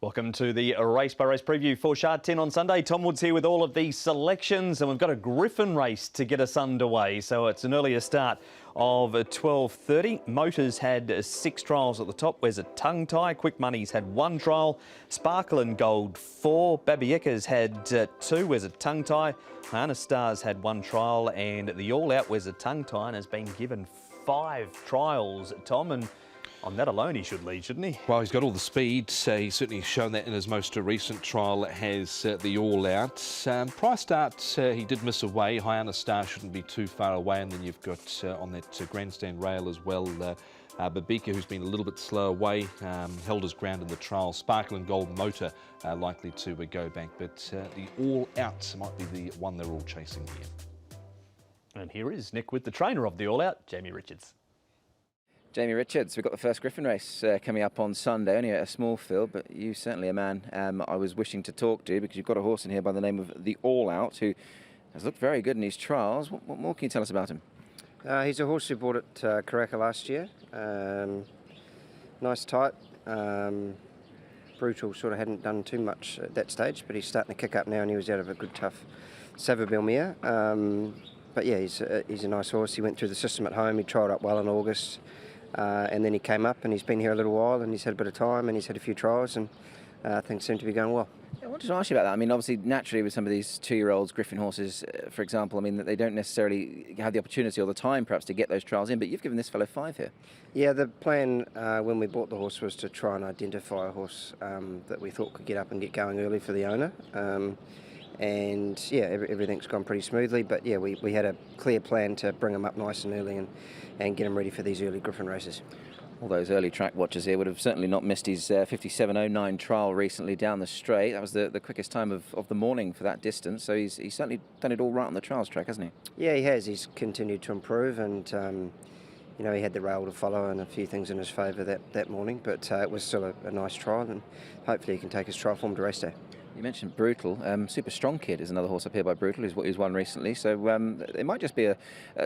Welcome to the race by race preview for Sha Tin on Sunday. Tom Wood's here with all of these selections, and we've got a Griffin race to get us underway. So it's an earlier start of 12:30. Motors had 6 trials at the top. Where's a tongue tie? Quick Money's had 1 trial. Sparkle and Gold 4. Babieka's had 2. Where's a tongue tie? Hana Stars had 1 trial, and the All Out Where's a tongue tie and has been given 5 trials. Tom, and on that alone, he should lead, shouldn't he? Well, he's got all the speed. He's certainly shown that in his most recent trial, has the all-out. Prior start, he did miss away. Hyana Star shouldn't be too far away. And then you've got on that grandstand rail as well, Babika, who's been a little bit slow away, held his ground in the trial. Sparkle and Gold Motor likely to go back. But the all-out might be the one they're all chasing here. And here is Nick with the trainer of the all-out, Jamie Richards. Jamie Richards, we've got the first Griffin race coming up on Sunday, only a small field, but you certainly a man I was wishing to talk to, because you've got a horse in here by the name of the All Out, who has looked very good in his trials. What more can you tell us about him? He's a horse who bought at Karaka last year. Nice type. Brutal sort of hadn't done too much at that stage, but he's starting to kick up now, and he was out of a good tough Savabeel mare. But yeah, he's a nice horse. He went through the system at home. He trialled up well in August. And then he came up, and he's been here a little while, and he's had a bit of time, and he's had a few trials, and things seem to be going well. I wanted to ask you about that. I mean, obviously, naturally, with some of these 2-year-olds, Griffin horses, for example, I mean, that they don't necessarily have the opportunity or the time, perhaps, to get those trials in, but you've given this fellow 5 here. Yeah, the plan when we bought the horse was to try and identify a horse that we thought could get up and get going early for the owner. And yeah, everything's gone pretty smoothly, but yeah, we had a clear plan to bring him up nice and early and get him ready for these early Griffin races. All those early track watchers here would have certainly not missed his 57.09 trial recently down the straight. That was the quickest time of the morning for that distance, so he's certainly done it all right on the trials track, hasn't he? Yeah, he has. He's continued to improve, and you know, he had the rail to follow and a few things in his favour that morning, but it was still a nice trial, and hopefully he can take his trial form to race day. You mentioned Brutal. Super Strong Kid is another horse up here by Brutal, who's won recently. So it might just be a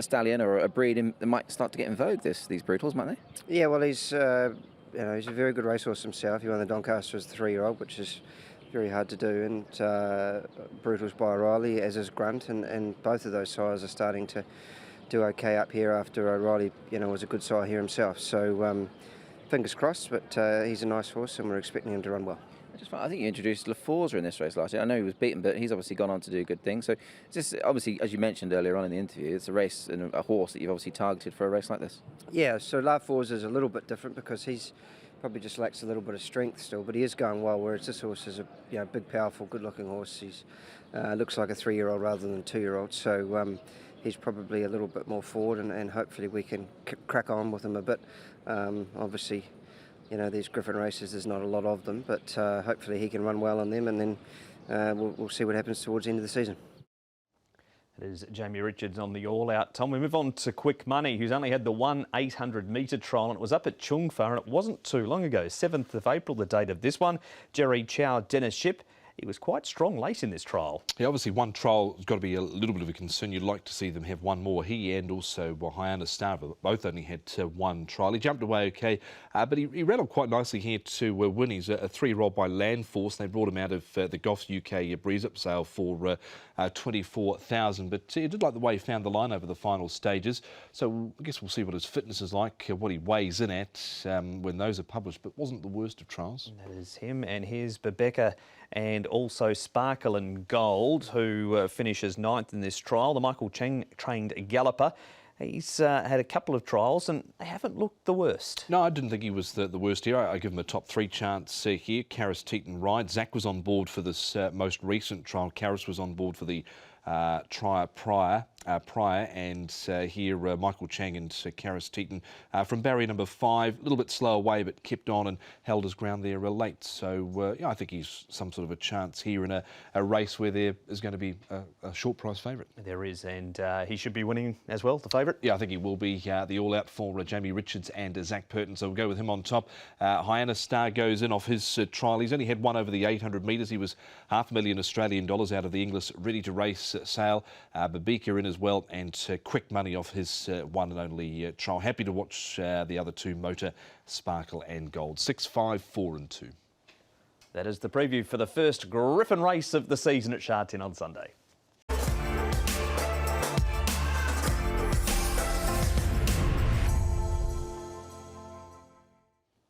stallion or a breed that might start to get in vogue. These Brutals, might they? Yeah, well, he's he's a very good racehorse himself. He won the Doncaster as a 3-year-old, which is very hard to do. And Brutal's by O'Reilly, as is Grunt, and both of those sires are starting to do okay up here after O'Reilly, was a good sire here himself. So fingers crossed, but he's a nice horse, and we're expecting him to run well. I think you introduced LaForza in this race last year. I know he was beaten, but he's obviously gone on to do good things. So this, obviously, as you mentioned earlier on in the interview, it's a race and a horse that you've obviously targeted for a race like this. Yeah, so LaForza is a little bit different because he's probably just lacks a little bit of strength still, but he is going well, whereas this horse is a big, powerful, good-looking horse. He's looks like a 3-year-old rather than a 2-year-old, so he's probably a little bit more forward, and hopefully we can crack on with him a bit. Obviously, these Griffin races, there's not a lot of them, but hopefully he can run well on them, and then we'll see what happens towards the end of the season. It is Jamie Richards on the all-out. Tom, we move on to Quick Money, who's only had the 800-metre trial, and it was up at Chungfa, and it wasn't too long ago, 7th of April, the date of this one. Jerry Chow, Dennis Ship. He was quite strong late in this trial. Yeah, obviously one trial has got to be a little bit of a concern. You'd like to see them have one more. He and also Hyana Star both only had 1 trial. He jumped away okay, but he rattled quite nicely here to win. He's a 3-year-old by Land Force. They brought him out of the Goffs UK breeze-up sale for 24,000. But he did like the way he found the line over the final stages. So I guess we'll see what his fitness is like, what he weighs in at when those are published. But wasn't the worst of trials. That is him, and here's Babeka and also Sparkle and Gold, who finishes 9th in this trial. The Michael Cheng trained galloper. He's had a couple of trials, and they haven't looked the worst. No, I didn't think he was the worst here. I give him a top 3 chance here. Karis Teton ride. Zach was on board for this most recent trial. Karis was on board for the trial prior, and here Michael Chang and Karis Teton from barrier number 5, a little bit slow away, but kept on and held his ground there late. So yeah, I think he's some sort of a chance here in a race where there is going to be a short price favourite. There is, and he should be winning as well, the favourite. Yeah, I think he will be the all-out for Jamie Richards and Zach Purton, so we'll go with him on top. Hyana Star goes in off his trial. He's only had 1 over the 800 metres. He was $500,000 Australian out of the English Ready to Race sale. Babika in as well, and Quick Money off his 1 and only trial. Happy to watch the other 2, Motor, Sparkle and Gold. 6, 5, 4 and 2. That is the preview for the first Griffin race of the season at Sha Tin on Sunday.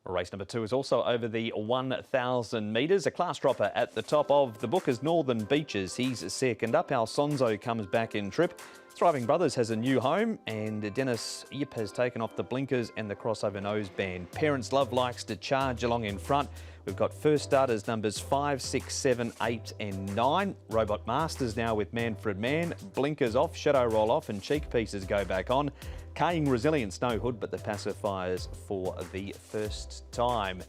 Race number 2 is also over the 1,000 metres. A class dropper at the top of the book is Northern Beaches. He's second up. Alfonso comes back in trip. Thriving Brothers has a new home, and Dennis Yip has taken off the blinkers and the crossover noseband. Parents Love likes to charge along in front. We've got first starters numbers 5, 6, 7, 8 and 9. Robot Masters now with Manfred Mann. Blinkers off, shadow roll off and cheek pieces go back on. Kaying Resilience, no hood, but the pacifiers for the first time.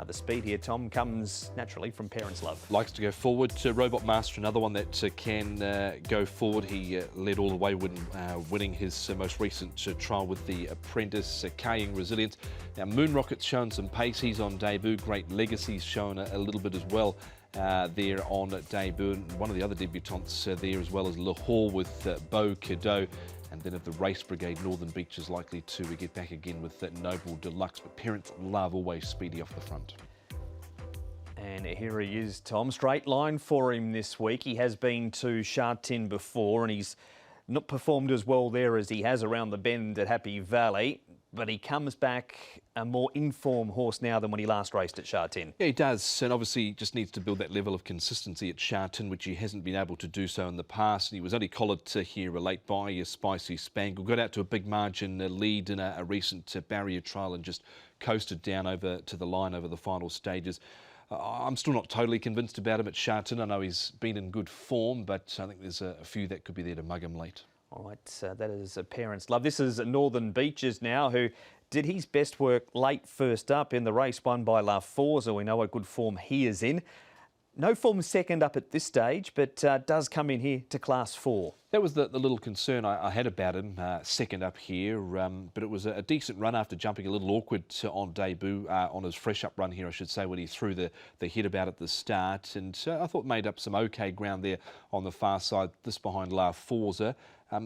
The speed here, Tom, comes naturally from Parents Love. Likes to go forward. Robot Master, another one that can go forward. He led all the way when winning his most recent trial with the Apprentice. Kaying Resilience. Now, Moon Rocket's shown some pace. He's on debut. Great Legacy's shown a little bit as well. There on debut. And one of the other debutantes there as well as Lahore with Beau Cadeau. And then at the Race Brigade, Northern Beach is likely to get back again with that Noble Deluxe. But Parents Love always speedy off the front. And here he is, Tom. Straight line for him this week. He has been to Sha Tin before and he's not performed as well there as he has around the bend at Happy Valley. But he comes back a more in-form horse now than when he last raced at Sha Tin. Yeah, he does, and obviously just needs to build that level of consistency at Sha Tin, which he hasn't been able to do so in the past. And he was only collared here late by a Spicy Spangle. Got out to a big margin lead in a recent barrier trial and just coasted down over to the line over the final stages. I'm still not totally convinced about him at Sha Tin. I know he's been in good form, but I think there's a few that could be there to mug him late. All right, that is Parents Love. This is Northern Beaches now, who did his best work late first up in the race won by La Forza. We know what good form he is in. No form second up at this stage, but does come in here to Class 4. That was the little concern I had about him, second up here, but it was a decent run after jumping a little awkward on debut, on his fresh up run here, I should say, when he threw the hit about at the start. And I thought made up some okay ground there on the far side, this behind La Forza.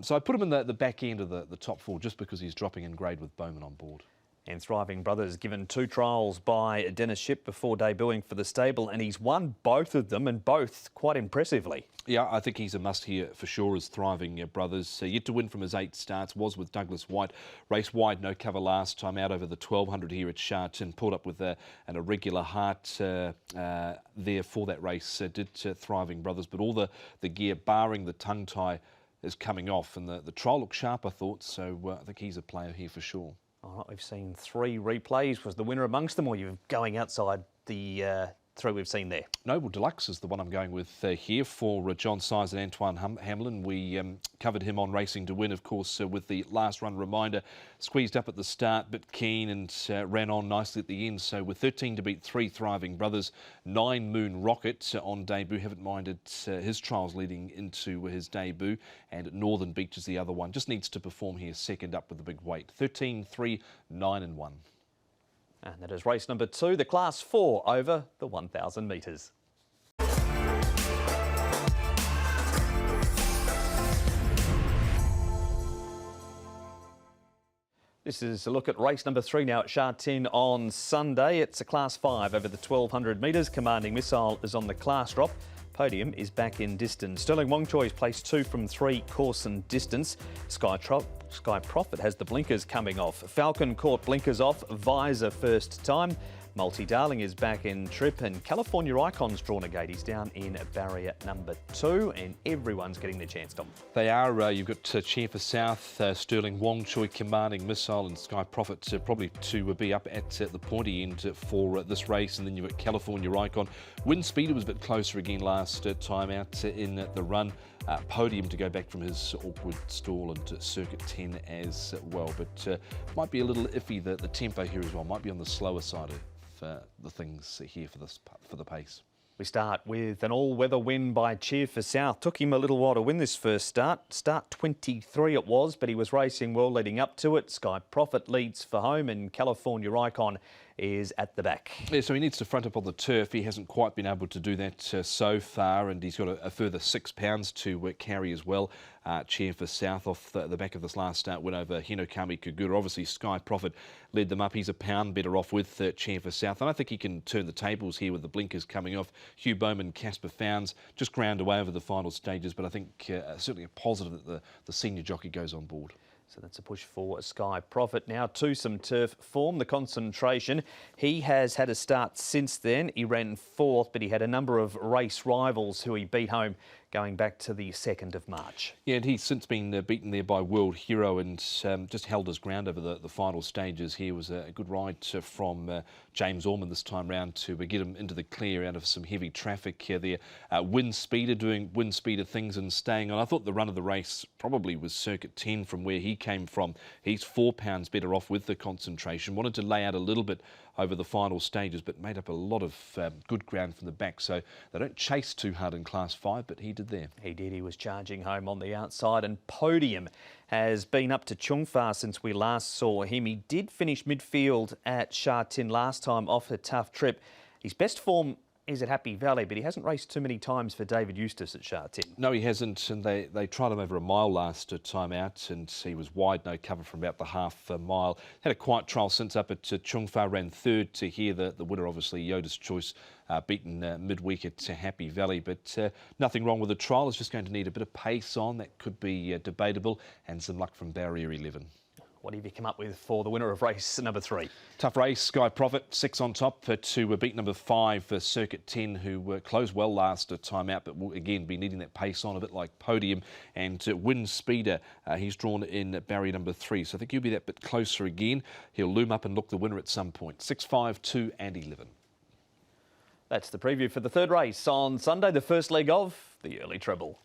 So I put him in the back end of the top 4 just because he's dropping in grade with Bowman on board. And Thriving Brothers given 2 trials by Dennis Ship before debuting for the stable, and he's won both of them, and both quite impressively. Yeah, I think he's a must here for sure as Thriving Brothers. Yet to win from his 8 starts, was with Douglas White. Race wide, no cover last time out over the 1200 here at Sha Tin. Pulled up with an irregular heart there for that race, did Thriving Brothers. But all the gear, barring the tongue tie, is coming off. And the trial looked sharp, I thought. So I think he's a player here for sure. All right, we've seen 3 replays. Was the winner amongst them, or you're going outside the 3 we've seen there? Noble Deluxe is the one I'm going with here for John Size and Antoine Hamlin. We covered him on Racing to Win, of course, with the last run reminder. Squeezed up at the start, bit keen, and ran on nicely at the end. So with 13 to beat 3 Thriving Brothers, 9 Moon Rocket on debut. Haven't minded his trials leading into his debut. And Northern Beach is the other one. Just needs to perform here second up with a big weight. 13, 3, 9 and 1. And that is race number 2, the Class 4 over the 1,000 metres. This is a look at race number 3 now at Sha Tin on Sunday. It's a Class 5 over the 1,200 metres. Commanding Missile is on the class drop. Podium is back in distance. Sterling Wong Choi's placed 2 from 3 course and distance. Sky Prophet has the blinkers coming off. Falcon caught blinkers off. Visor first time. Multi Darling is back in trip, and California Icon's drawn a gate. He's down in barrier number 2, and everyone's getting their chance, Tom. They are. You've got Cheer for South, Sterling Wong Choi, Commanding Missile, and Sky Prophet probably to be up at the pointy end for this race. And then you've got California Icon. Wind Speeder was a bit closer again last time out in the run. Podium to go back from his awkward stall and circuit 10 as well. But might be a little iffy, the tempo here as well. Might be on the slower side of the things here for the pace. We start with an all-weather win by Cheer for South. Took him a little while to win this first start. Start 23 it was, but he was racing well leading up to it. Sky Prophet leads for home, and California Icon is at the back. Yeah, so he needs to front up on the turf. He hasn't quite been able to do that so far, and he's got a further £6 to carry as well. Chair for South off the back of this last start win over Hinokami Kagura. Obviously, Sky Prophet led them up. He's £1 better off with Chair for South, and I think he can turn the tables here with the blinkers coming off. Hugh Bowman, Casper Founds just ground away over the final stages, but I think certainly a positive that the senior jockey goes on board. So that's a push for Sky Prophet. Now to some turf form, the Concentration. He has had a start since then. He ran fourth, but he had a number of race rivals who he beat home going back to the 2nd of March. Yeah, and he's since been beaten there by World Hero and just held his ground over the final stages. Here was a good ride from James Orman this time round to get him into the clear out of some heavy traffic here there. Wind Speeder doing Wind Speeder things and staying on. I thought the run of the race probably was Circuit 10 from where he came from. He's £4 better off with the Concentration. Wanted to lay out a little bit over the final stages, but made up a lot of good ground from the back. So they don't chase too hard in Class 5, but he did there. He did. He was charging home on the outside, and Podium has been up to Chungfa since we last saw him. He did finish midfield at Sha Tin last time off a tough trip. His best form is at Happy Valley, but he hasn't raced too many times for David Eustace at Sha Tin. No, he hasn't, and they tried him over a mile last time out, and he was wide, no cover from about the half mile. Had a quiet trial since up at Chungfa, ran third to here. The winner, obviously, Yoda's Choice, beaten midweek at Happy Valley, but nothing wrong with the trial. It's just going to need a bit of pace on. That could be debatable, and some luck from Barrier 11. What have you come up with for the winner of race number 3? Tough race, Sky Prophet, 6 on top to beat number 5, Circuit 10, who closed well last time out, but will again be needing that pace on, a bit like Podium. And Wind Speeder, he's drawn in barrier number 3, so I think he'll be that bit closer again. He'll loom up and look the winner at some point. 6, 5, 2 and 11. That's the preview for the third race on Sunday, the first leg of the early treble.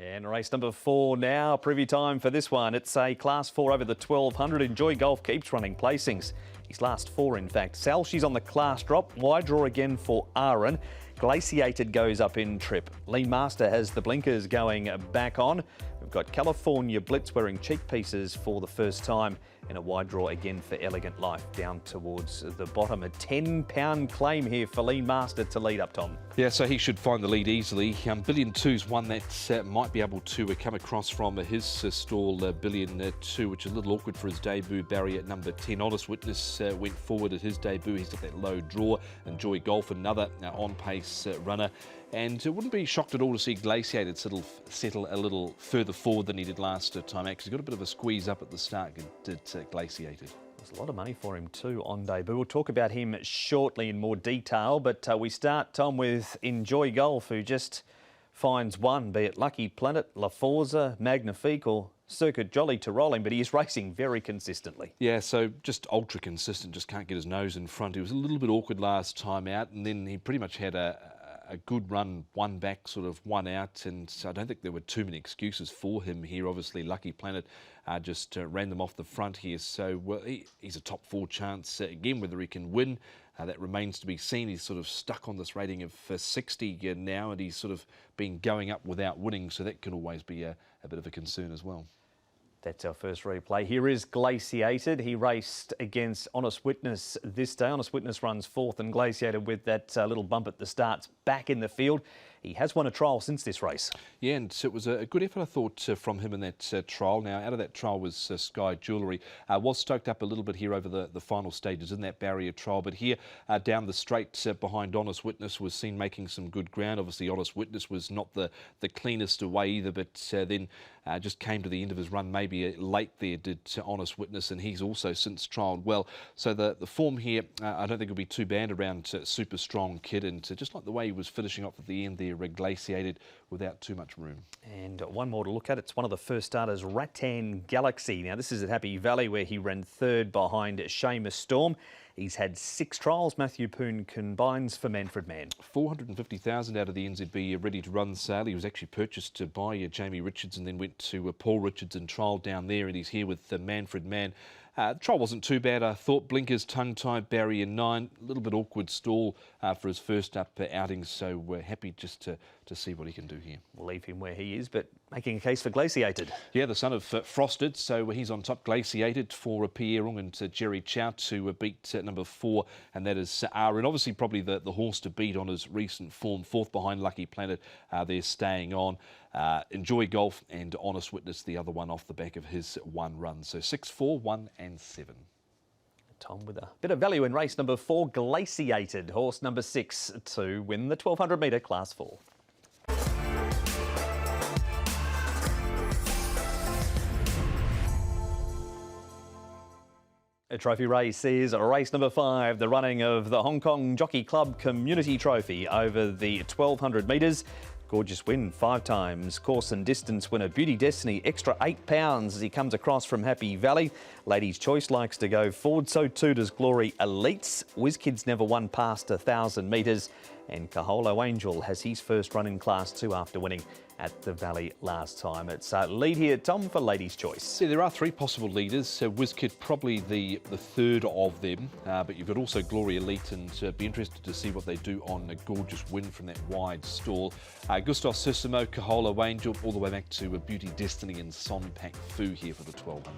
And race number 4 now, preview time for this one. It's a Class 4 over the 1200. Enjoy Golf keeps running placings. His last 4, in fact. Salshi's on the class drop. Wide draw again for Aaron. Glaciated goes up in trip. Lean Master has the blinkers going back on. We've got California Blitz wearing cheek pieces for the first time, and a wide draw again for Elegant Life down towards the bottom. A £10 claim here for Lean Master to lead up, Tom. Yeah, so he should find the lead easily. Billion 2's one that might be able to come across from his stall, Billion 2, which is a little awkward for his debut. Barrier at number 10. Honest Witness went forward at his debut. He's got that low draw. Enjoy Golf, another on-pace runner. And it wouldn't be shocked at all to see Glaciated settle a little further forward than he did last time out, because he got a bit of a squeeze up at the start, did Glaciated. There's a lot of money for him too on debut. We'll talk about him shortly in more detail, but we start, Tom, with Enjoy Golf, who just finds one, be it Lucky Planet, La Forza, Magnifique or Circuit Jolly to roll him, but he is racing very consistently. Yeah, so just ultra consistent, just can't get his nose in front. He was a little bit awkward last time out, and then he pretty much had a good run, one back, sort of one out, and so I don't think there were too many excuses for him here. Obviously, Lucky Planet just ran them off the front here, so he's a top 4 chance. Again, whether he can win, that remains to be seen. He's sort of stuck on this rating of 60 now, and he's sort of been going up without winning, so that can always be a bit of a concern as well. That's our first replay. Here is Glaciated. He raced against Honest Witness this day. Honest Witness runs 4th, and Glaciated, with that little bump at the start's back in the field. He has won a trial since this race. Yeah, and it was a good effort, I thought, from him in that trial. Now, out of that trial was Sky Jewellery. Was stoked up a little bit here over the final stages in that barrier trial. But here, down the straight behind Honest Witness, was seen making some good ground. Obviously, Honest Witness was not the cleanest away either, but then just came to the end of his run maybe late there, did Honest Witness, and he's also since trialled well. So the form here, I don't think it'll be too bad around Super Strong Kid, and just like the way he was finishing off at the end there, Glaciated without too much room. And one more to look at. It's one of the first starters, Rattan Galaxy. Now, this is at Happy Valley, where he ran 3rd behind Seamus Storm. He's had 6 trials. Matthew Poon combines for Manfred Mann. 450,000 out of the NZB ready to run sale. He was actually purchased by Jamie Richards and then went to Paul Richards and trialled down there, and he's here with Manfred Mann. The trial wasn't too bad, I thought. Blinkers, tongue-tied, barrier 9. A little bit awkward stall for his first up outing, so we're happy just to see what he can do here. We'll leave him where he is, but making a case for Glaciated. Yeah, the son of Frosted, so he's on top. Glaciated for Pierre Ung and Jerry Chow to beat number 4, and that is and obviously probably the horse to beat on his recent form. 4th behind Lucky Planet, they're staying on. Enjoy Golf and Honest Witness, the other one off the back of his 1 run. So 6, 4, 1 and 7. Tom with a bit of value in race number 4, Glaciated, horse number 6 to win the 1200 metre Class 4. A trophy race is race number 5, the running of the Hong Kong Jockey Club Community Trophy over the 1200 metres. Gorgeous win 5 times. Course and distance winner Beauty Destiny, extra £8 as he comes across from Happy Valley. Ladies' Choice likes to go forward, so too does Glory Elites. WizKids never won past 1,000 metres. And Kaholo Angel has his first run in Class 2 after winning at the Valley last time. It's lead here, Tom, for Ladies' Choice. See, there are 3 possible leaders. WizKid probably the third of them, but you've got also Glory Elite, and be interested to see what they do on a gorgeous win from that wide stall. Gustosissimo, Kaholo Angel, all the way back to Beauty Destiny and Son Pak Fu here for the 1200.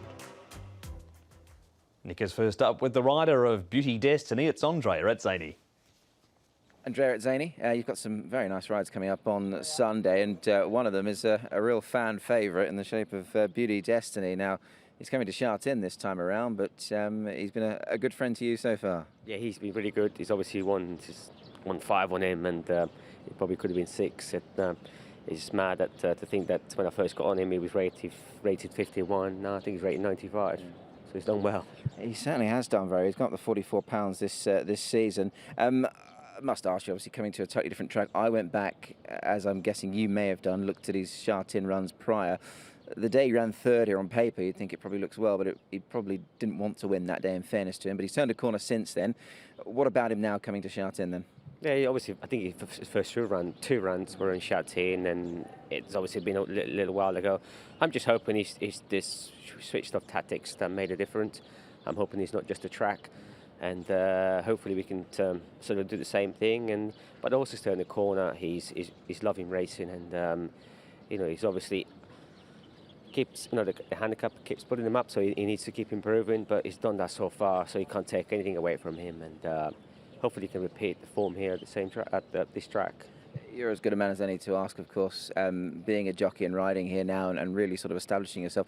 Nick is first up with the rider of Beauty Destiny. It's Andrea Etzani. Andrea Etzani, you've got some very nice rides coming up on Sunday, and one of them is a real fan favourite in the shape of Beauty Destiny. Now, he's coming to Sha Tin this time around, but he's been a good friend to you so far. Yeah, he's been really good. He's obviously won 5 on him, and he probably could have been 6. It's just mad to think that when I first got on him, he was rated 51. Now I think he's rated 95. Yeah. So he's done well. He certainly has done very. He's got the £44 this season. I must ask you, obviously coming to a totally different track. I went back, as I'm guessing you may have done, looked at his Sha Tin runs prior. The day he ran 3rd here on paper, you'd think it probably looks well, but he probably didn't want to win that day, in fairness to him. But he's turned a corner since then. What about him now coming to Sha Tin then? Yeah, obviously, I think his first 2 runs were in Sha Tin, and it's obviously been a little while ago. I'm just hoping he's this switched off tactics that made a difference. I'm hoping he's not just a track. And hopefully we can sort of do the same thing. But also turn the corner. He's loving racing, and he's obviously keeps the handicap keeps putting him up, so he needs to keep improving. But he's done that so far, so you can't take anything away from him. And hopefully he can repeat the form here at the same this track. You're as good a man as any to ask, of course, being a jockey and riding here now and really sort of establishing yourself.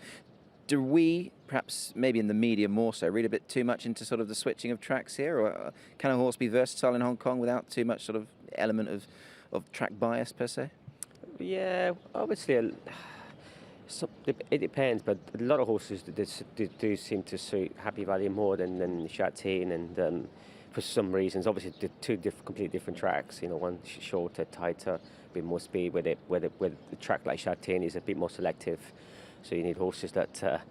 Do we, perhaps maybe in the media more so, read a bit too much into sort of the switching of tracks here? Or can a horse be versatile in Hong Kong without too much sort of element of track bias per se? Yeah, obviously it depends, but a lot of horses do seem to suit Happy Valley more than Sha Tin, and for some reasons, obviously the 2 completely different tracks. One shorter, tighter, a bit more speed, where the track like Sha Tin is a bit more selective. So you need horses that they're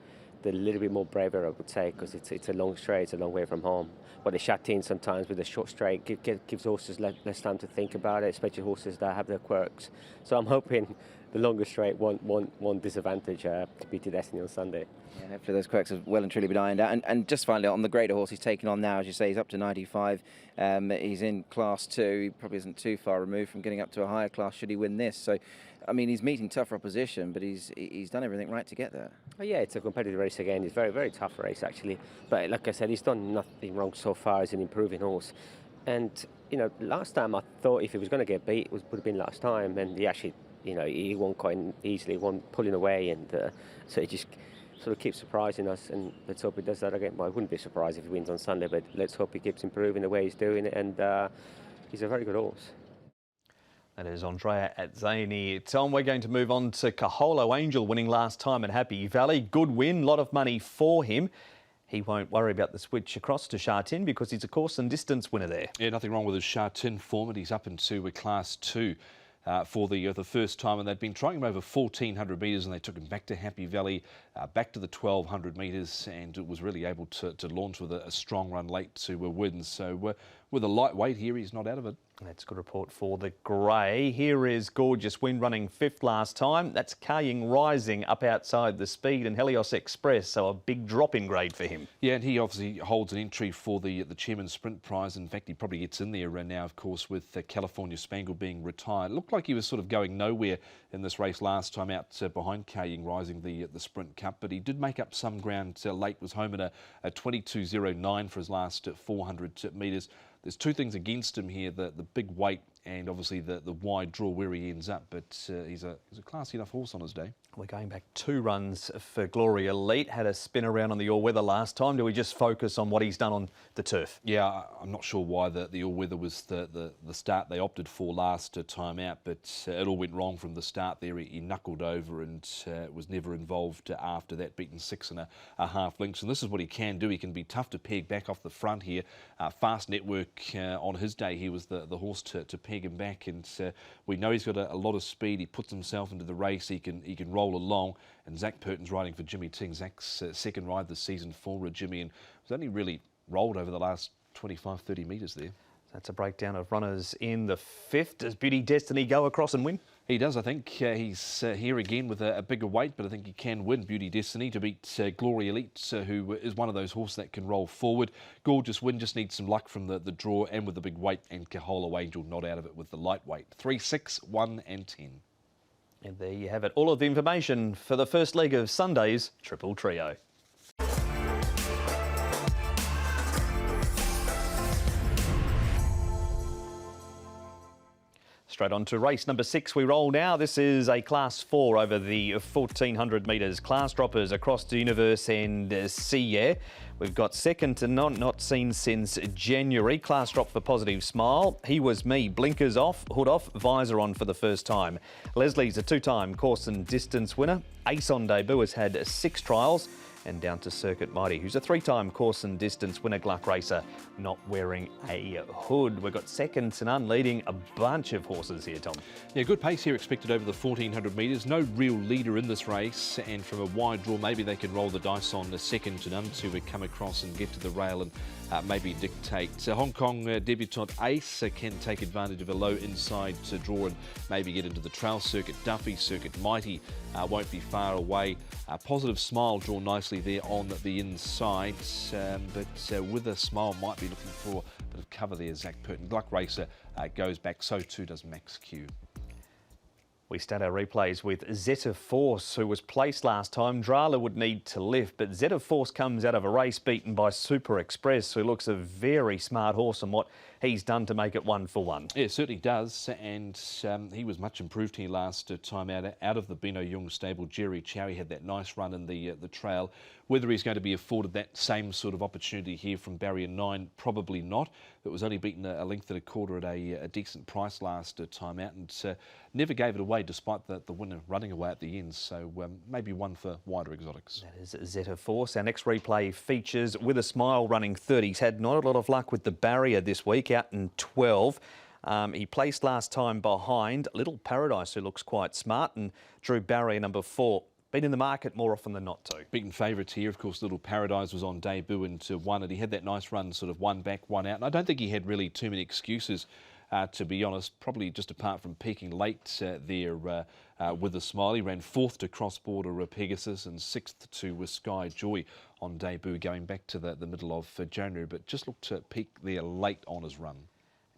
a little bit more braver, I would say, because it's a long straight, it's a long way from home. But the Sha Tin sometimes with a short straight gives horses less time to think about it, especially horses that have their quirks. So I'm hoping the longer straight won't disadvantage Beauty Destiny on Sunday. Yeah, hopefully those quirks have well and truly been ironed out. And just finally, on the greater horse he's taken on now, as you say, he's up to 95. He's in Class 2. He probably isn't too far removed from getting up to a higher class should he win this. So, I mean, he's meeting tougher opposition, but he's done everything right to get there. Oh, yeah, it's a competitive race again. It's a very, very tough race, actually. But like I said, he's done nothing wrong so far as an improving horse. And, last time I thought if he was going to get beat, it would have been last time. And he actually, he won quite easily, pulling away. And so it just sort of keeps surprising us. And let's hope he does that again. Well, I wouldn't be surprised if he wins on Sunday, but let's hope he keeps improving the way he's doing it. And he's a very good horse. That is Andrea Etzani. Tom, we're going to move on to Kaholo Angel, winning last time at Happy Valley. Good win, lot of money for him. He won't worry about the switch across to Sha Tin because he's a course and distance winner there. Yeah, nothing wrong with his Sha Tin form, and he's up into Class 2 for the first time. And they'd been trying him over 1,400 metres, and they took him back to Happy Valley, back to the 1,200 metres, and it was really able to launch with a strong run late to win. So with a lightweight here, he's not out of it. That's a good report for the grey. Here is Gorgeous Wind running 5th last time. That's Kaying Rising up outside the speed and Helios Express, so a big drop in grade for him. Yeah, and he obviously holds an entry for the Chairman's Sprint Prize. In fact, he probably gets in there now, of course, with California Spangle being retired. It looked like he was sort of going nowhere in this race last time out behind Kaying Rising, the Sprint Cup, but he did make up some ground late, was home in a 22.09 for his last 400 metres. There's two things against him here, the big weight and obviously the wide draw where he ends up, but he's a classy enough horse on his day. We're going back 2 runs for Glory Elite. Had a spin around on the all-weather last time. Do we just focus on what he's done on the turf? Yeah, I'm not sure why the all-weather was the start they opted for last time out, but it all went wrong from the start there. He knuckled over and was never involved after that, beaten 6.5 lengths. And this is what he can do. He can be tough to peg back off the front here. Fast Network on his day, he was the horse to peg him back, and we know he's got a lot of speed. He puts himself into the race. He can roll along, and Zach Purton's riding for Jimmy Ting. Zach's second ride this season for Jimmy, and was only really rolled over the last 25-30 metres there. That's a breakdown of runners in the 5th. Does Beauty Destiny go across and win? He does, I think. He's here again with a bigger weight, but I think he can win Beauty Destiny to beat Glory Elite, who is one of those horses that can roll forward. Gorgeous Wind just needs some luck from the draw and with the big weight, and Kaholo Angel not out of it with the lightweight. 3, 6, 1 and 10. And there you have it. All of the information for the first leg of Sunday's Triple Trio. Straight on to race number 6 we roll now. This is a Class 4 over the 1400 metres. Class droppers across the Universe and Sea Air. We've got second to none, not seen since January. Class drop for Positive Smile. He Was Me. Blinkers off, hood off, visor on for the first time. Leslie's a 2-time course and distance winner. Ace on debut has had 6 trials. And down to Circuit Mighty, who's a 3-time course and distance winner, Gluck racer, not wearing a hood. We've got second to none, leading a bunch of horses here, Tom. Yeah, good pace here expected over the 1400 metres. No real leader in this race, and from a wide draw, maybe they can roll the dice on the second to none to come across and get to the rail and maybe dictate. Hong Kong debutant Ace can take advantage of a low inside draw and maybe get into the trail circuit. Duffy, Circuit Mighty won't be far away. Positive Smile draw nicely there on the inside, but with a Smile might be looking for a bit of cover there. Zach Purton. Gluck racer goes back, so too does Max Q. We start our replays with Zeta Force, who was placed last time. Drala would need to lift, but Zeta Force comes out of a race beaten by Super Express, who looks a very smart horse, and what he's done to make it 1 for 1. Yeah, certainly does, and he was much improved here last time out of the Bino Jung stable. Jerry Chow, he had that nice run in the trail. Whether he's going to be afforded that same sort of opportunity here from Barrier 9, probably not. It was only beaten a length and a quarter at a decent price last time out, and never gave it away despite the winner running away at the end. So maybe one for wider exotics. That is Zeta Force. Our next replay features With a Smile running 30. He's had not a lot of luck with the barrier this week, out in 12. He placed last time behind Little Paradise, who looks quite smart, and drew barrier number 4. Been in the market more often than not too. Beaten favourites here, of course. Little Paradise was on debut into 1, and he had that nice run, sort of 1 back, 1 out. And I don't think he had really too many excuses, to be honest. Probably just apart from peaking late there with a Smile. He ran 4th to Cross Border Pegasus and 6th to Sky Joy on debut, going back to the middle of January, but just looked to peak there late on his run.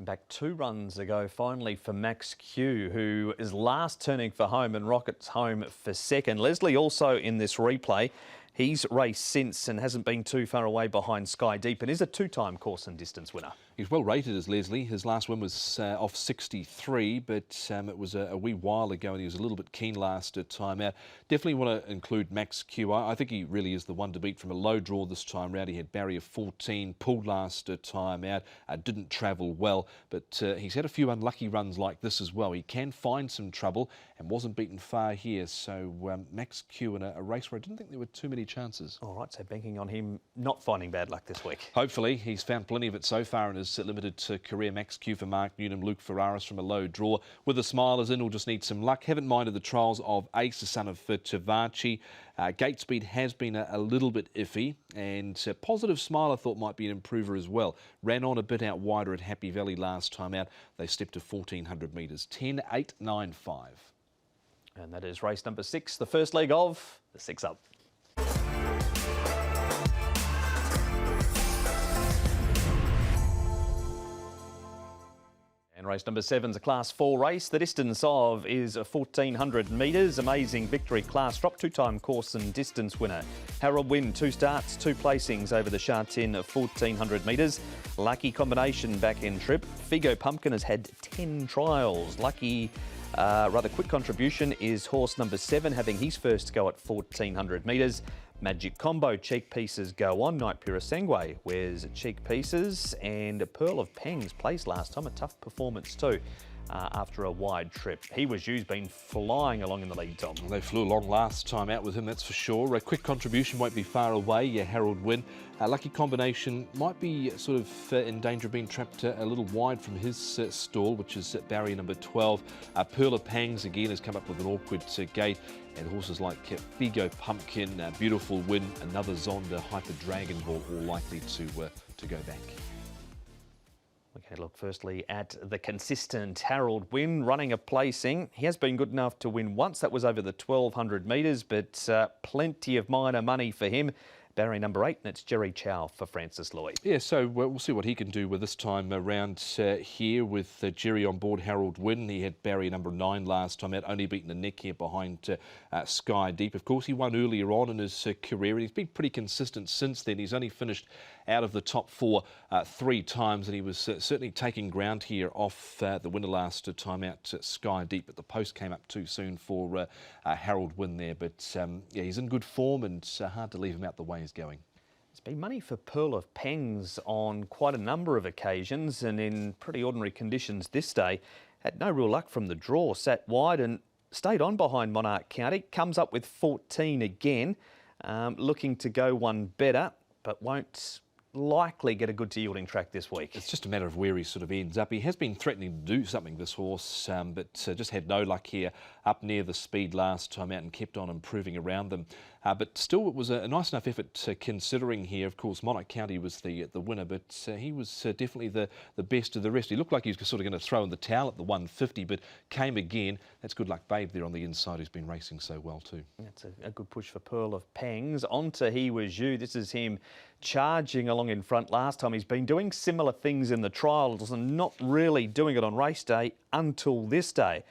Back 2 runs ago, finally, for Max Q, who is last turning for home and rockets home for second. Leslie also in this replay. He's raced since and hasn't been too far away behind Sky Deep and is a 2-time course and distance winner. He's well rated as Leslie. His last win was off 63, but it was a wee while ago and he was a little bit keen last time out. Definitely want to include Max Q. I think he really is the one to beat from a low draw this time round. He had barrier 14, pulled last time out, didn't travel well, but he's had a few unlucky runs like this as well. He can find some trouble and wasn't beaten far here. So Max Q in a race where I didn't think there were too many chances. All right, so banking on him not finding bad luck this week. Hopefully. He's found plenty of it so far in his his limited career. Max Q for Mark Newnham, Luke Ferraris from a low draw. With the smilers in, we'll just need some luck. Haven't minded the trials of Ace, the son of Tavachi. Gate speed has been a little bit iffy, and Positive Smile I thought might be an improver as well. Ran on a bit out wider at Happy Valley last time out. They stepped to 1400 metres. 10.895. And that is race number 6, the first leg of the 6 Up. And race number 7 is a Class 4 race. The distance of is 1400 metres. Amazing Victory Class Drop, 2-time course and distance winner. Harold Wynn, 2 starts, 2 placings over the Sha Tin 1400 metres. Lucky Combination back in trip. Figo Pumpkin has had 10 trials. Lucky rather quick contribution is horse number 7, having his first go at 1400 metres. Magic Combo, Cheek Pieces go on. Night Pura Sengway wears Cheek Pieces, and Pearl of Pangs placed last time, a tough performance too. After a wide trip. He Was You's been flying along in the lead, Tom. They flew along last time out with him, that's for sure. A quick contribution won't be far away. Harold Wynn. Lucky Combination might be sort of in danger of being trapped a little wide from his stall, which is barrier number 12. Pearl of Pangs again has come up with an awkward gate, and horses like Figo Pumpkin, Beautiful Win, another Zonda, Hyper Dragon Ball, all likely to go back. Okay, look firstly at the consistent Harold Wynn running a placing. He has been good enough to win once. That was over the 1200 metres, but plenty of minor money for him. Barrier number 8, and it's Jerry Chow for Francis Lloyd. Yeah, so we'll see what he can do with this time around here with Jerry on board. Harold Wynn, he had barrier number 9 last time out, only beaten the neck here behind Sky Deep. Of course, he won earlier on in his career, and he's been pretty consistent since then. He's only finished out of the top 4 3 times, and he was certainly taking ground here off the winner last time out, Sky Deep, but the post came up too soon for Harold Wynn there. But yeah, he's in good form, and it's hard to leave him out the way he's going. There's been money for Pearl of Pangs on quite a number of occasions, and in pretty ordinary conditions this day. Had no real luck from the draw, sat wide and stayed on behind Monarch County. Comes up with 14 again, looking to go one better, but won't likely get a good yielding track this week. It's just a matter of where he sort of ends up. He has been threatening to do something, this horse, but just had no luck here up near the speed last time out and kept on improving around them. But still, it was a nice enough effort considering here. Of course, Monarch County was the winner, but he was definitely the best of the rest. He looked like he was sort of going to throw in the towel at the 150, but came again. That's Good Luck Babe there on the inside, who's been racing so well too. That's a good push for Pearl of Pangs. On to He Was You. This is him charging along in front last time. He's been doing similar things in the trials and not really doing it on race day until this day.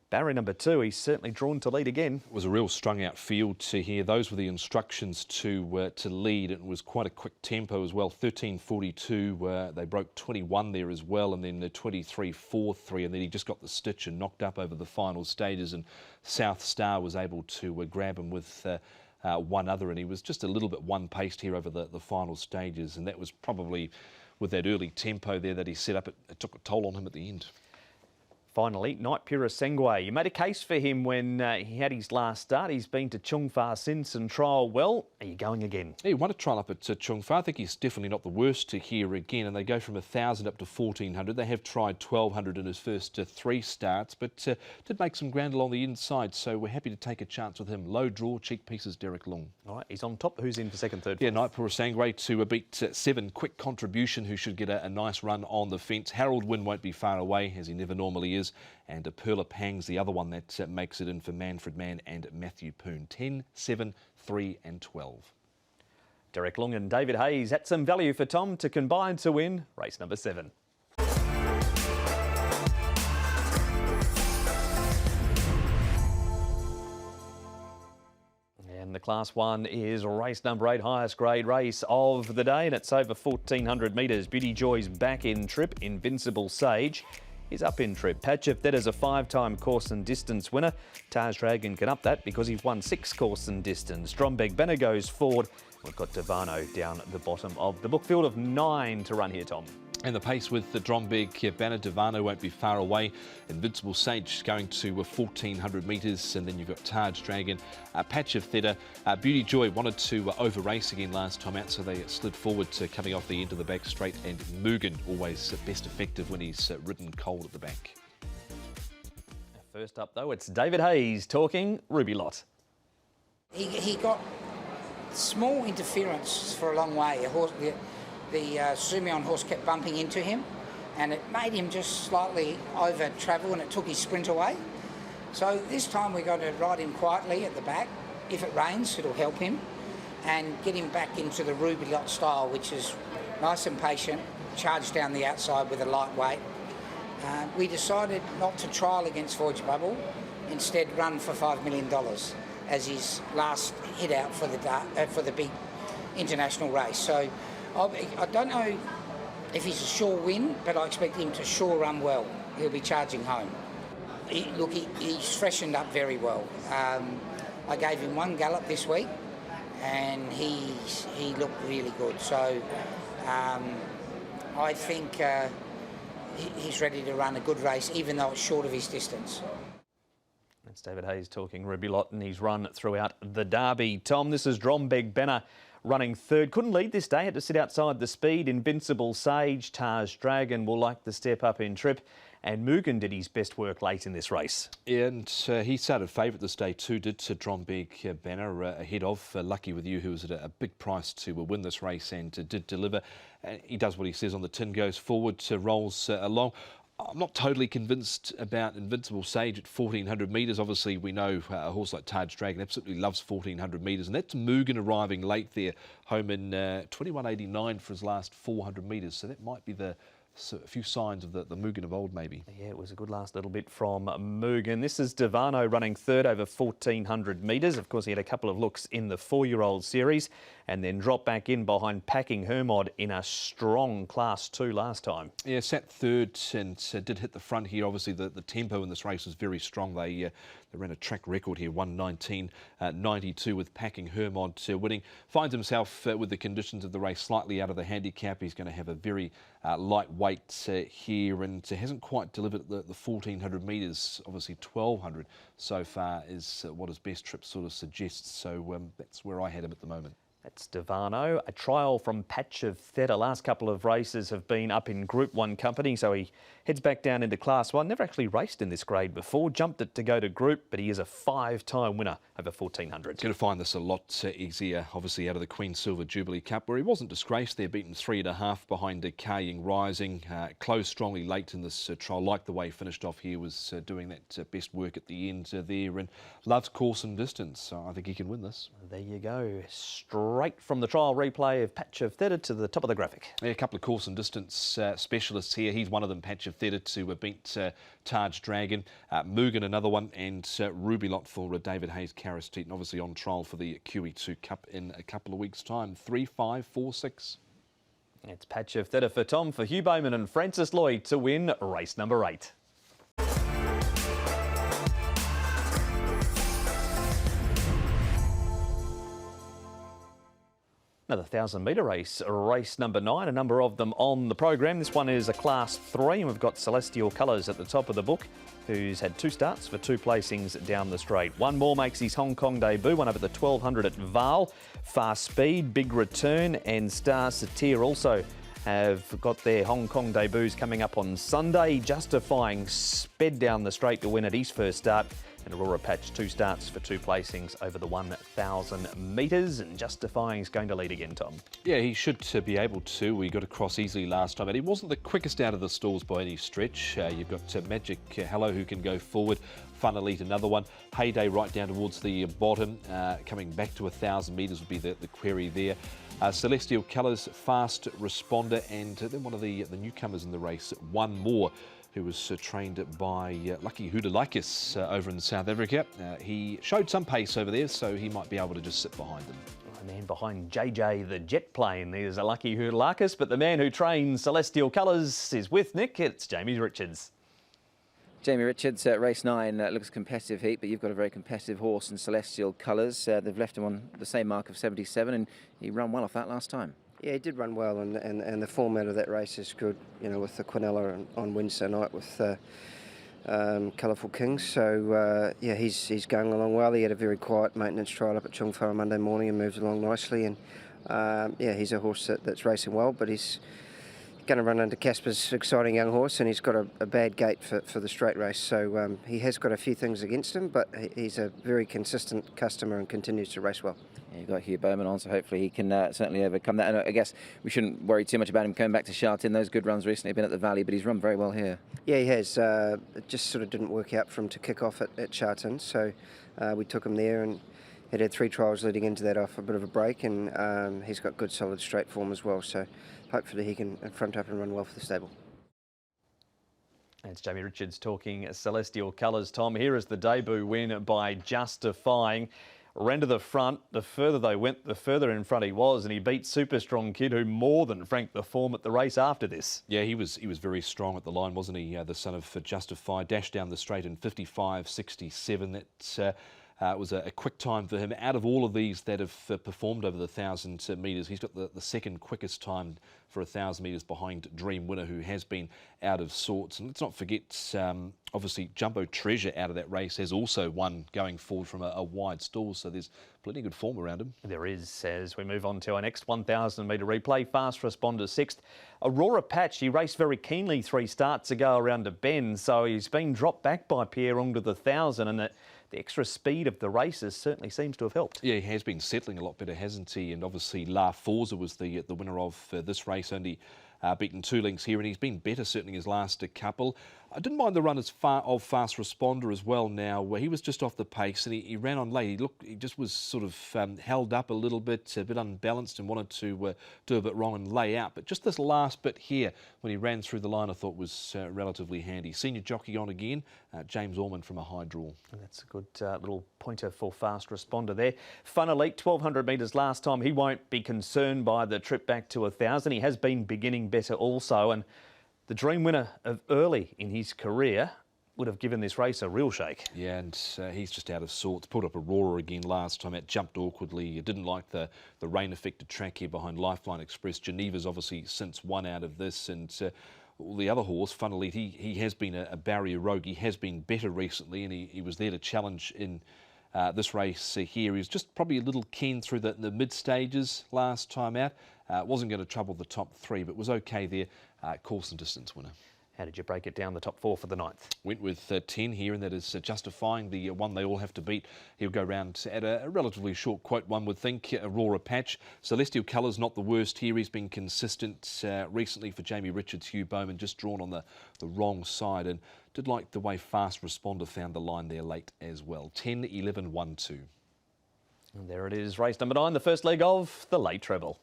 Barrier number 2, he's certainly drawn to lead again. It was a real strung out field to here. Those were the instructions to lead. It was quite a quick tempo as well. 13.42, they broke 21 there as well, and then the 23.43, and then he just got the stitch and knocked up over the final stages, and South Star was able to grab him with one other, and he was just a little bit one-paced here over the final stages, and that was probably with that early tempo there that he set up, it took a toll on him at the end. Finally, Night Pura Sengway. You made a case for him when he had his last start. He's been to Chung Fa since and trial well. Are you going again? Yeah, he won a trial up at Chung Fa. I think he's definitely not the worst to here again, and they go from 1,000 up to 1,400. They have tried 1,200 in his first 3 starts, but did make some ground along the inside, so we're happy to take a chance with him. Low draw, Cheek Pieces, Derek Long. All right, he's on top. Who's in for second, third? Yeah, Night Pura Sengway to beat 7. Quick Contribution, who should get a nice run on the fence. Harold Wynn won't be far away, as he never normally is. And Pearl of Pangs, the other one that makes it in for Manfred Mann and Matthew Poon. 10, 7, 3 and 12. Derek Long and David Hayes at some value for Tom to combine to win race number 7. And the Class 1 is race number 8, highest grade race of the day, and it's over 1,400 metres. Beauty Joy's back in trip. Invincible Sage is up in trip. Patchef, that is a 5-time course and distance winner. Taj Dragon can up that because he's won 6 course and distance. Stromberg Banner goes forward. We've got Devano down at the bottom of the book. Field of 9 to run here, Tom. And the pace with the Drombeg banner, Devano won't be far away. Invincible Sage going to 1,400 metres, and then you've got Taj Dragon, Patch of Theta. Beauty Joy wanted to over-race again last time out, so they slid forward to coming off the end of the back straight, and Mugen always best effective when he's ridden cold at the back. First up, though, it's David Hayes talking Ruby Lot. He got small interference for a long way. The Sumion horse kept bumping into him, and it made him just slightly over travel, and it took his sprint away. So this time we're going to ride him quietly at the back. If it rains, it'll help him, and get him back into the Ruby Lot style, which is nice and patient, charge down the outside with a light weight. We decided not to trial against Voyage Bubble, instead run for $5 million as his last hit out for the big international race. So I don't know if he's a sure win, but I expect him to sure run well. He'll be charging home. He's freshened up very well. I gave him one gallop this week, and he looked really good. So I think he's ready to run a good race, even though it's short of his distance. That's David Hayes talking Ruby Lot, and he's run throughout the Derby. Tom, this is Drombeg Banner running third. Couldn't lead this day, had to sit outside the speed. Invincible Sage, Taj Dragon will like the step up in trip, and Mugen did his best work late in this race. And he started favourite this day too, did to Drombeg Banner, ahead of Lucky With You, who was at a big price to win this race and did deliver. He does what he says on the tin, goes forward, rolls along. I'm not totally convinced about Invincible Sage at 1,400 metres. Obviously, we know a horse like Taj Dragon absolutely loves 1,400 metres, and that's Mugen arriving late there, home in 21.89 for his last 400 metres. So that might be a few signs of the Mugen of old, maybe. Yeah, it was a good last little bit from Mugen. This is Devano running third over 1,400 metres. Of course, he had a couple of looks in the 4-year-old series and then dropped back in behind Packing Hermod in a strong Class 2 last time. Yeah, sat third and did hit the front here. Obviously, the tempo in this race was very strong. They ran a track record here, 1:19.92 with Packing Hermod winning. Finds himself with the conditions of the race slightly out of the handicap. He's going to have a very lightweight here, and hasn't quite delivered the 1,400 metres. Obviously, 1,200 so far is what his best trip sort of suggests. So that's where I had him at the moment. That's Devano. A trial from Patch of Theta. Last couple of races have been up in Group 1 company, so he heads back down into Class 1. Never actually raced in this grade before. Jumped it to go to Group, but he is a 5-time winner over 1,400. Going to find this a lot easier, obviously, out of the Queen Silver Jubilee Cup, where he wasn't disgraced there, beaten 3.5 behind Kaying Rising. Closed strongly late in this trial. Liked the way he finished off here, was doing that best work at the end there, and loves course and distance, so I think he can win this. There you go. Straight from the trial replay of Patch of Theta to the top of the graphic. Yeah, a couple of course and distance specialists here. He's one of them, Patch of Theta, to beat Taj Dragon. Mugen, another one, and Ruby Lot for David Hayes Carristeton, obviously on trial for the QE2 Cup in a couple of weeks' time. 3, 5, 4, 6. It's Patch of Theta for Tom, for Hugh Bowman and Francis Lloyd to win race number 8. Another 1,000-metre race, race number 9, a number of them on the program. This one is a Class 3, and we've got Celestial Colours at the top of the book, who's had 2 starts for 2 placings down the straight. One more makes his Hong Kong debut, one up at the 1,200 at Val. Fast Speed, Big Return and Star Satir also have got their Hong Kong debuts coming up on Sunday. Justifying sped down the straight to win at his first start. And Aurora Patch, 2 starts for 2 placings over the 1,000 metres. And Justifying's going to lead again, Tom. Yeah, he should be able to. We got across easily last time, but he wasn't the quickest out of the stalls by any stretch. You've got Magic Hello, who can go forward. Fun Elite, another one. Heyday right down towards the bottom. Coming back to 1,000 metres would be the query there. Celestial Colours, Fast Responder, and then one of the newcomers in the race, One More, who was trained by Lucky Hudalakis over in South Africa. He showed some pace over there, so he might be able to just sit behind them. And then behind JJ the jet plane, there's a Lucky Hudalakis, but the man who trains Celestial Colours is with Nick. It's Jamie Richards. Jamie Richards, race 9, looks competitive heat, but you've got a very competitive horse in Celestial Colours. They've left him on the same mark of 77, and he ran well off that last time. Yeah, he did run well, and the format of that race is good, you know, with the Quinella on Wednesday night with Colourful Kings. So, yeah, he's going along well. He had a very quiet maintenance trial up at Chungfa on Monday morning and moves along nicely. And, yeah, he's a horse that's racing well, but he's going to run under Casper's exciting young horse, and he's got a bad gate for the straight race. So he has got a few things against him, but he's a very consistent customer and continues to race well. Yeah, you've got Hugh Bowman on, so hopefully he can certainly overcome that. And I guess we shouldn't worry too much about him coming back to Sha Tin. Those good runs recently have been at the Valley, but he's run very well here. Yeah, he has. It just sort of didn't work out for him to kick off at Sha Tin, so we took him there, and he'd had 3 trials leading into that off a bit of a break, and he's got good solid straight form as well, so hopefully he can front up and run well for the stable. It's Jamie Richards talking Celestial Colours. Tom, here is the debut win by Justifying. Ran to the front. The further they went, the further in front he was, and he beat Super Strong Kid, who more than franked the form at the race after this. Yeah, he was very strong at the line, wasn't he? The son of Justify, dashed down the straight in 55.67. That was a quick time for him. Out of all of these that have performed over the 1,000 metres, he's got the second quickest time for 1,000 metres behind Dream Winner, who has been out of sorts. And let's not forget, obviously, Jumbo Treasure out of that race has also won going forward from a wide stall. So there's plenty of good form around him. There is. As we move on to our next 1,000 metre replay, Fast Responder 6th. Aurora Patch, he raced very keenly 3 starts ago around a bend, so he's been dropped back by Pierre Ong to the 1,000, and the extra speed of the races certainly seems to have helped. Yeah, he has been settling a lot better, hasn't he? And obviously La Forza was the winner of this race, only beaten 2 lengths here, and he's been better certainly his last couple. I didn't mind the run as far of Fast Responder as well now, where he was just off the pace and he ran on late. He just was sort of held up a little bit, a bit unbalanced, and wanted to do a bit wrong and lay out. But just this last bit here, when he ran through the line, I thought was relatively handy. Senior jockey on again, James Orman from a high draw. And that's a good little pointer for Fast Responder there. Fun Elite, 1,200 metres last time. He won't be concerned by the trip back to 1,000. He has been beginning better also, and the Dream Winner of early in his career would have given this race a real shake. Yeah, and he's just out of sorts. Pulled up Aurora again last time. It jumped awkwardly. You didn't like the rain-affected track here behind Lifeline Express. Geneva's obviously since won out of this, and the other horse, Fun Elite, he has been a barrier rogue. He has been better recently, and he was there to challenge in this race here. He was just probably a little keen through the mid-stages last time out. Wasn't going to trouble the top 3, but was okay there. Course and distance winner. How did you break it down the top 4 for the 9th? Went with 10 here, and that is Justifying, the one they all have to beat. He'll go round at a relatively short quote, one would think. Aurora Patch. Celestial Colours, not the worst here. He's been consistent recently for Jamie Richards. Hugh Bowman just drawn on the wrong side, and did like the way Fast Responder found the line there late as well. 10, 11, 1, 2. And there it is, race number 9, the first leg of the late treble.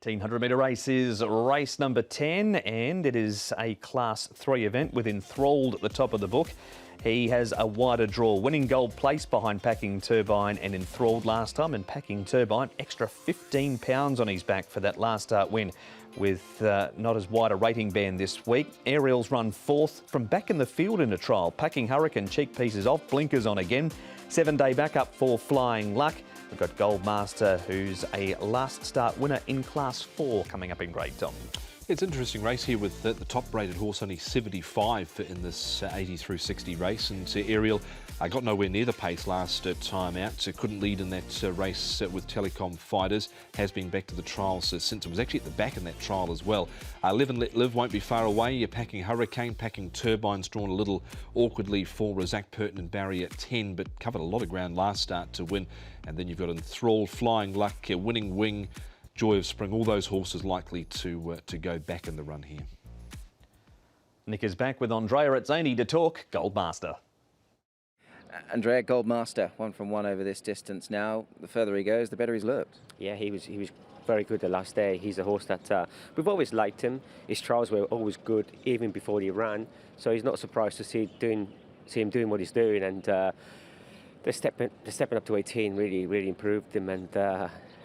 1,800 metre race is race number 10, and it is a Class 3 event with Enthralled at the top of the book. He has a wider draw, winning gold place behind Packing Turbine and Enthralled last time, and Packing Turbine extra £15 on his back for that last start win with not as wide a rating band this week. Aerials run 4th from back in the field in a trial. Packing Hurricane, cheek pieces off, blinkers on again. 7-day backup for Flying Luck. We've got Goldmaster, who's a last start winner in Class 4 coming up in grade, Tom. It's an interesting race here with the top-rated horse, only 75 in this 80 through 60 race. And Ariel got nowhere near the pace last time out. Couldn't lead in that race with Telecom Fighters. Has been back to the trials since. It was actually at the back in that trial as well. Live and Let Live won't be far away. You're Packing Hurricane. Packing Turbine's drawn a little awkwardly for Razak Purton and Barry at 10, but covered a lot of ground last start to win. And then you've got Enthralled, Flying Luck, Winning Wing, Joy of Spring, all those horses likely to go back in the run here. Nick is back with Andrea Atzani to talk Goldmaster. Andrea, Goldmaster, 1 from 1 over this distance now. The further he goes, the better he's looked. Yeah, he was very good the last day. He's a horse that we've always liked him. His trials were always good, even before he ran. So he's not surprised to see him doing what he's doing. And the stepping up to 18 really improved him. And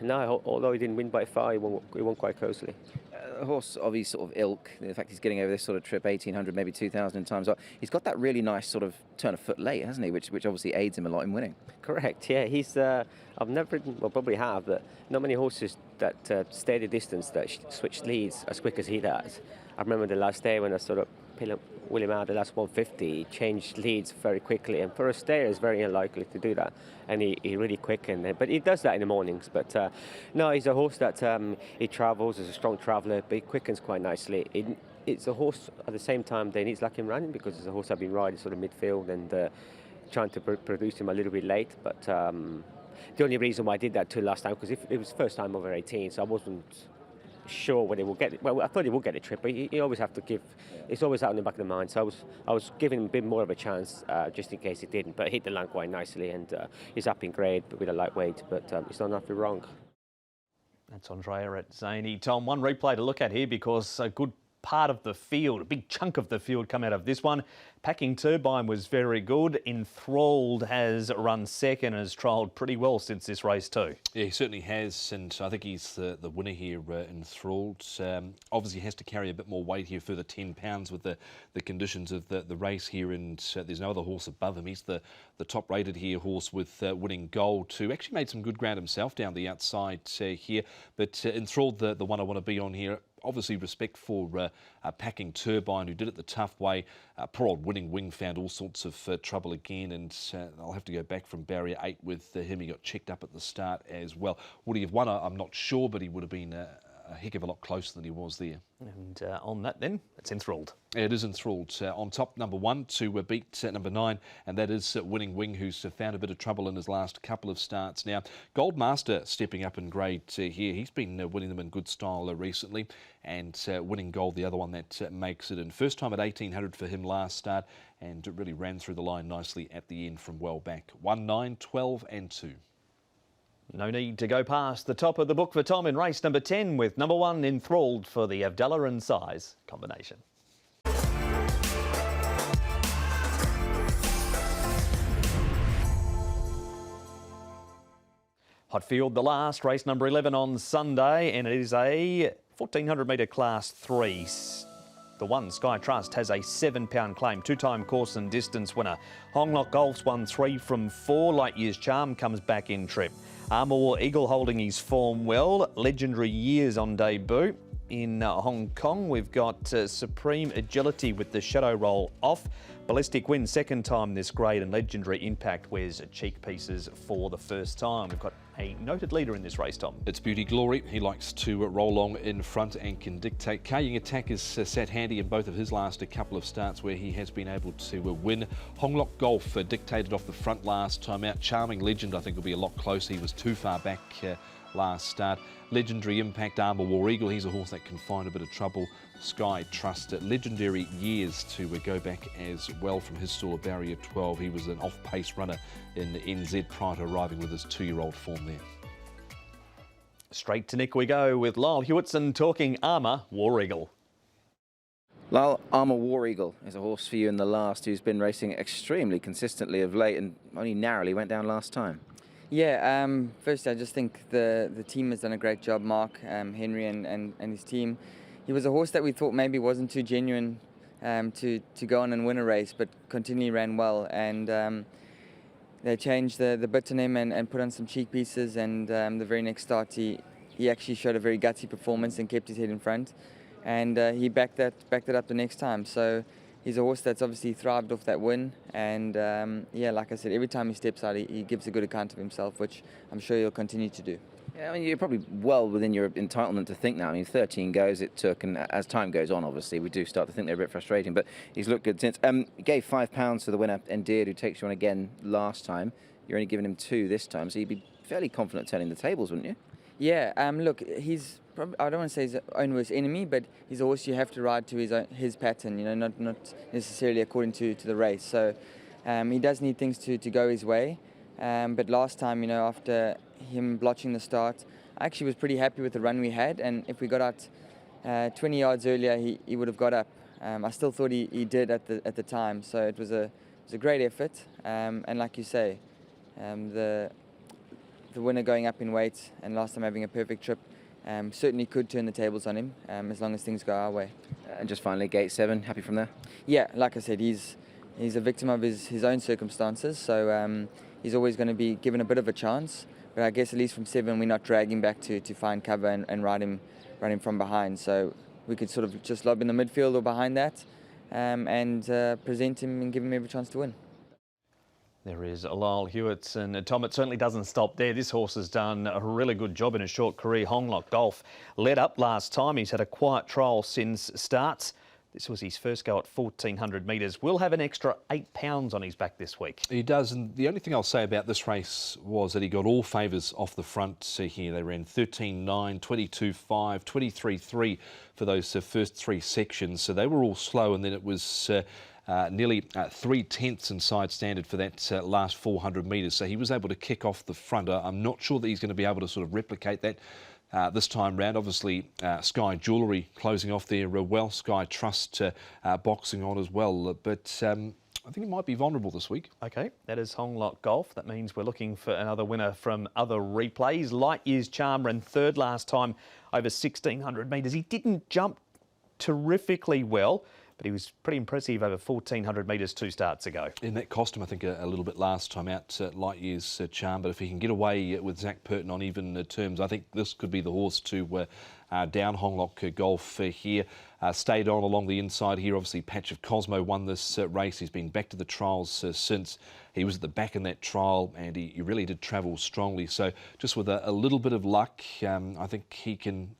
No, although he didn't win by far, he won quite closely. A horse of his sort of ilk, the fact he's getting over this sort of trip 1,800, maybe 2,000 times up, he's got that really nice sort of turn of foot late, hasn't he? Which obviously aids him a lot in winning. Correct, yeah. He's, I've never ridden, well, probably have, but not many horses that stay the distance that switch leads as quick as he does. I remember the last day when I sort of wheel him out the last 150, he changed leads very quickly, and for a stayer it's very unlikely to do that, and he really quickened it. But he does that in the mornings. But no, he's a horse that he travels, is a strong traveller, but he quickens quite nicely. It's a horse at the same time that needs luck in running, because it's a horse I've been riding sort of midfield and trying to produce him a little bit late. But the only reason why I did that too last time, because it was first time over 18, so I wasn't sure whether he will get it. Well, I thought he would get a trip, but he always have to give. It's always out in the back of the mind. So I was giving him a bit more of a chance just in case he didn't. But hit the line quite nicely, and he's up in grade with a lightweight. But it's not nothing wrong. That's Andrea at Zany. Tom, one replay to look at here, because a good part of the field, a big chunk of the field come out of this one. Packing Turbine was very good. Enthralled has run second and has trialled pretty well since this race too. Yeah, he certainly has, and I think he's the winner here, Enthralled. Obviously has to carry a bit more weight here, further 10 pounds with the conditions of the race here, and there's no other horse above him. He's the top rated here horse with winning gold too. Actually made some good ground himself down the outside here, but Enthralled, the one I want to be on here. Obviously respect for Packing Turbine, who did it the tough way. Poor old Winning Wing found all sorts of trouble again, and I'll have to go back from barrier 8 with him. He got checked up at the start as well. Would he have won? I'm not sure, but he would have been a heck of a lot closer than he was there. And on that then, it's Enthralled. Yeah, it is Enthralled. On top, number 1 to beat number 9, and that is Winning Wing, who's found a bit of trouble in his last couple of starts. Now, Goldmaster stepping up in grade here. He's been winning them in good style recently, and Winning Gold, the other one that makes it in. First time at 1,800 for him last start, and it really ran through the line nicely at the end from well back. 1, 9, 12 and 2. No need to go past the top of the book for Tom in race number 10, with number 1 Enthralled for the Avdallah and Size combination. Hotfield, the last, race number 11 on Sunday, and it is a 1,400 metre class 3. The one, Sky Trust, has a £7 claim, two-time course and distance winner. Honglock Golf's won 3 from 4. Light Years Charm comes back in trip. Armour War Eagle holding his form well. Legendary Years on debut. In Hong Kong, we've got Supreme Agility with the shadow roll off. Ballistic Wind, second time this grade, and Legendary Impact wears cheek pieces for the first time. We've got a noted leader in this race, Tom. It's Beauty Glory. He likes to roll along in front and can dictate. Kaying Attack has sat handy in both of his last couple of starts where he has been able to win. Honglock Golf dictated off the front last time out. Charming Legend, I think, will be a lot closer. He was too far back last start. Legendary Impact, Armour War Eagle, he's a horse that can find a bit of trouble. Sky Trust, Legendary Years to go back as well from his stall at barrier 12. He was an off-pace runner in NZ prior to arriving with his 2-year-old form there. Straight to Nick we go with Lyle Hewitson talking Armour War Eagle. Lyle, Armour War Eagle is a horse for you in the last, who's been racing extremely consistently of late and only narrowly went down last time. Yeah, first I just think the team has done a great job, Mark, Henry and his team. He was a horse that we thought maybe wasn't too genuine to go on and win a race, but continually ran well, and they changed the bit on him and put on some cheek pieces, and the very next start he actually showed a very gutsy performance and kept his head in front, and he backed it up the next time. So he's a horse that's obviously thrived off that win, and yeah, like I said, every time he steps out, he gives a good account of himself, which I'm sure he'll continue to do. Yeah, I mean, you're probably well within your entitlement to think now. I mean, 13 goes it took, and as time goes on, obviously, we do start to think they're a bit frustrating, but he's looked good since. He gave £5 to the winner, Endeared, who takes you on again last time. You're only giving him 2 this time, so you'd be fairly confident turning the tables, wouldn't you? Yeah, look, he's probably, I don't want to say his own worst enemy, but he's a horse you have to ride to his pattern, you know, not necessarily according to the race. So he does need things to go his way. But last time, you know, after him blotching the start, I actually was pretty happy with the run we had, and if we got out 20 yards earlier, he would have got up. I still thought he did at the time, so it was a great effort. And like you say, the the winner going up in weight and last time having a perfect trip, certainly could turn the tables on him as long as things go our way. And just finally, gate 7, happy from there? Yeah, like I said, he's a victim of his own circumstances, so he's always going to be given a bit of a chance. But I guess at least from 7, we're not dragging back to find cover and ride him from behind. So we could sort of just lob in the midfield or behind that and present him and give him every chance to win. There is Lyle Hewitt, and Tom, it certainly doesn't stop there. This horse has done a really good job in a short career. Honglock Golf led up last time. He's had a quiet trial since starts. This was his first go at 1,400 metres. Will have an extra £8 on his back this week. He does, and the only thing I'll say about this race was that he got all favours off the front here. They ran 13.9, 22.5, 23.3 for those first 3 sections, so they were all slow, and then it was nearly 3/10 inside standard for that last 400 metres. So he was able to kick off the front. I'm not sure that he's going to be able to sort of replicate that this time round. Obviously, Sky Jewellery closing off there well. Sky Trust boxing on as well. But I think he might be vulnerable this week. OK, that is Honglock Golf. That means we're looking for another winner from other replays. Light Years Charm ran 3rd last time over 1,600 metres. He didn't jump terrifically well, but he was pretty impressive over 1,400 metres 2 starts ago. And that cost him, I think, a little bit last time out, Light Years Charm. But if he can get away with Zach Purton on even terms, I think this could be the horse to down Honglock Golf here. Stayed on along the inside here. Obviously, Patch of Cosmo won this race. He's been back to the trials since. He was at the back in that trial, and he really did travel strongly. So just with a little bit of luck, I think he can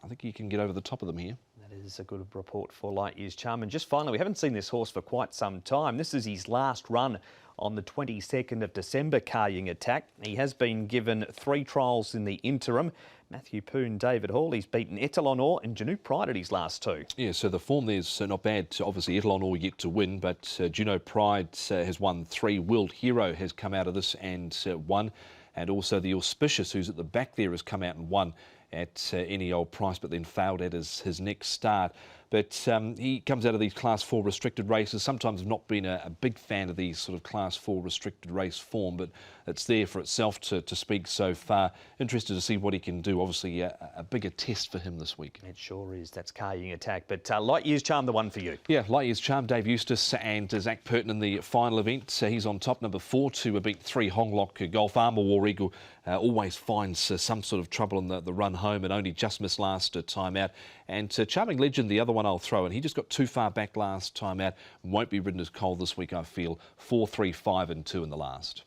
get over the top of them here. Is a good report for Light Years Charm. And just finally, we haven't seen this horse for quite some time. This is his last run on the 22nd of December, Carrying Attack. He has been given 3 trials in the interim. Matthew Poon, David Hall, he's beaten Etalon Or and Juno Pride at his last 2. Yeah, so the form there's not bad. Obviously, Etalon Or yet to win, but Juno Pride has won 3. World Hero has come out of this and won. And also the Auspicious, who's at the back there, has come out and won at any old price, but then failed at his next start. But he comes out of these Class 4 restricted races. Sometimes I've not been a big fan of these sort of Class 4 restricted race form, but it's there for itself to speak so far. Interested to see what he can do. Obviously, a bigger test for him this week. It sure is. That's Carrying Attack. But Light Years Charm, the one for you. Yeah, Light Years Charm, Dave Eustace and Zach Purton in the final event. He's on top, number 4 to beat 3 Honglock Golf. Armour War Eagle always finds some sort of trouble in the run home and only just missed last time out. And Charming Legend, the other one I'll throw in. He just got too far back last time out. Won't be ridden as cold this week, I feel. 4, 3, 5 and 2 in the last.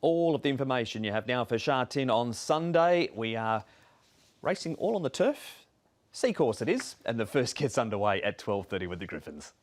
All of the information you have now for Sha Tin on Sunday. We are racing all on the turf. Sea course it is. And the first gets underway at 12:30 with the Griffins.